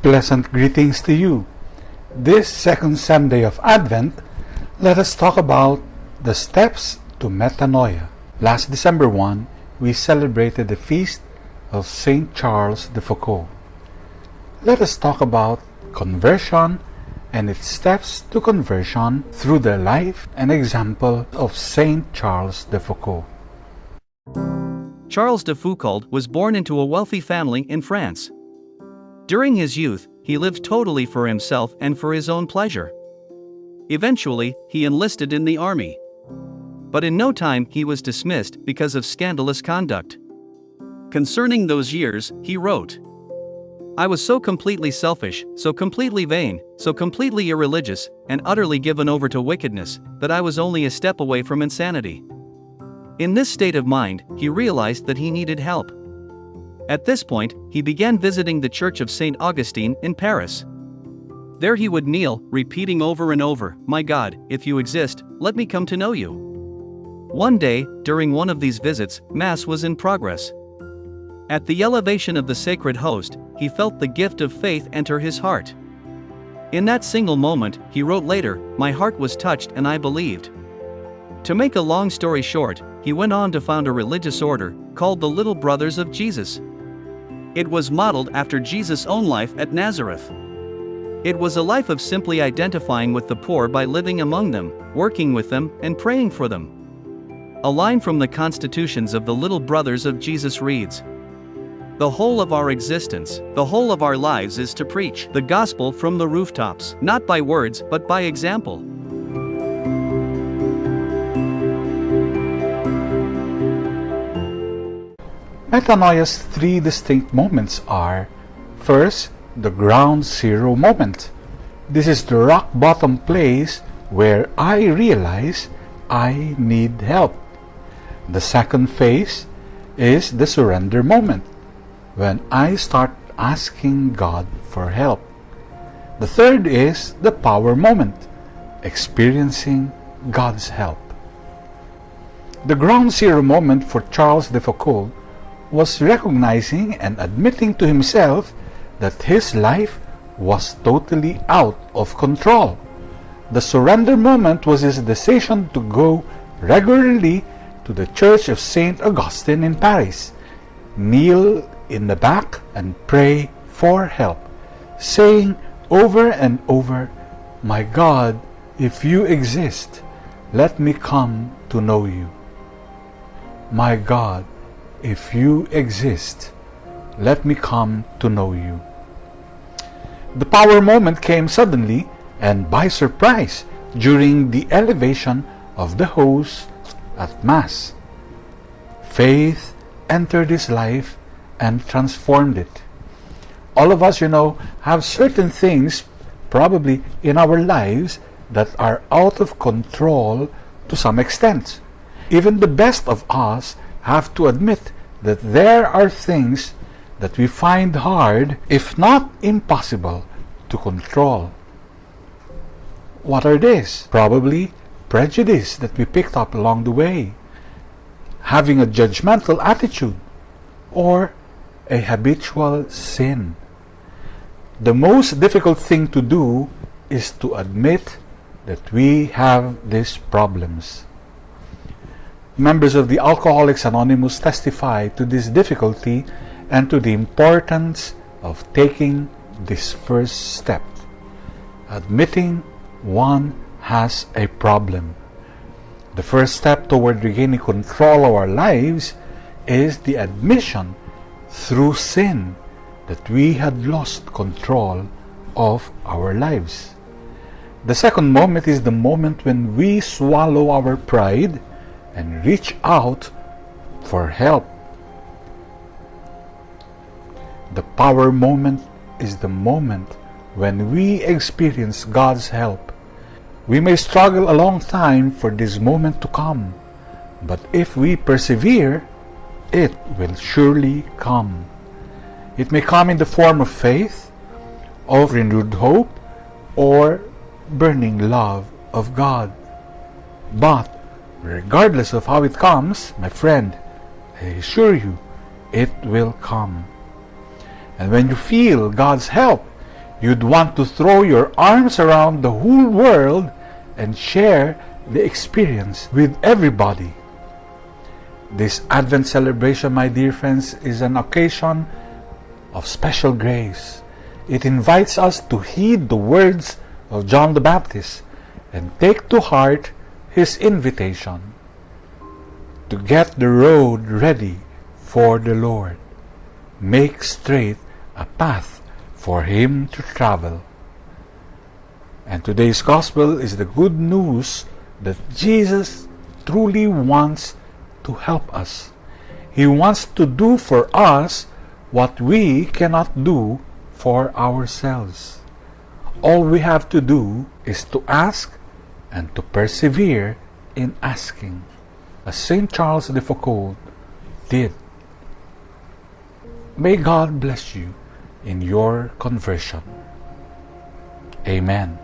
Pleasant greetings to you. This second Sunday of Advent, let us talk about the steps to metanoia. Last December 1, we celebrated the feast of Saint Charles de Foucauld. Let us talk about conversion and its steps to conversion through the life and example of Saint Charles de Foucauld. Charles de Foucauld was born into a wealthy family in France. During his youth, he lived totally for himself and for his own pleasure. Eventually, he enlisted in the army. But in no time he was dismissed because of scandalous conduct. Concerning those years, he wrote, "I was so completely selfish, so completely vain, so completely irreligious, and utterly given over to wickedness, that I was only a step away from insanity." In this state of mind, he realized that he needed help. At this point, he began visiting the Church of St. Augustine in Paris. There he would kneel, repeating over and over, "My God, if you exist, let me come to know you." One day, during one of these visits, Mass was in progress. At the elevation of the sacred host, he felt the gift of faith enter his heart. In that single moment, he wrote later, "My heart was touched and I believed." To make a long story short, he went on to found a religious order, called the Little Brothers of Jesus. It was modeled after Jesus' own life at Nazareth. It was a life of simply identifying with the poor by living among them, working with them, and praying for them. A line from the Constitutions of the Little Brothers of Jesus reads, "The whole of our existence, the whole of our lives is to preach the gospel from the rooftops, not by words but by example." Metanoia's three distinct moments are: first, the ground zero moment. This is the rock bottom place where I realize I need help. The second phase is the surrender moment, when I start asking God for help. The third is the power moment, experiencing God's help. The ground zero moment for Charles de Foucauld was recognizing and admitting to himself that his life was totally out of control. The surrender moment was his decision to go regularly to the Church of St. Augustine in Paris, kneel in the back and pray for help, saying over and over, "My God, if you exist, let me come to know you. My God, if you exist, let me come to know you." The power moment came suddenly and by surprise during the elevation of the host at Mass. Faith entered his life and transformed it. All of us, have certain things probably in our lives that are out of control to some extent. Even the best of us have to admit that there are things that we find hard, if not impossible, to control. What are these? Probably prejudice that we picked up along the way, having a judgmental attitude, or a habitual sin. The most difficult thing to do is to admit that we have these problems. Members of the Alcoholics Anonymous testify to this difficulty and to the importance of taking this first step, admitting one has a problem. The first step toward regaining control of our lives is the admission through sin that we had lost control of our lives. The second moment is the moment when we swallow our pride and reach out for help. The power moment is the moment when we experience God's help. We may struggle a long time for this moment to come, but if we persevere, it will surely come. It may come in the form of faith, of renewed hope, or burning love of God. But regardless of how it comes, my friend, I assure you, it will come. And when you feel God's help, You'd want to throw your arms around the whole world and share the experience with everybody. This Advent celebration, my dear friends, is an occasion of special grace. It invites us to heed the words of John the Baptist and take to heart his invitation to get the road ready for the Lord. Make straight a path for him to travel. And today's gospel is the good news that Jesus truly wants to help us. He wants to do for us what we cannot do for ourselves. All we have to do is to ask and to persevere in asking, as St. Charles de Foucauld did. May God bless you in your conversion. Amen.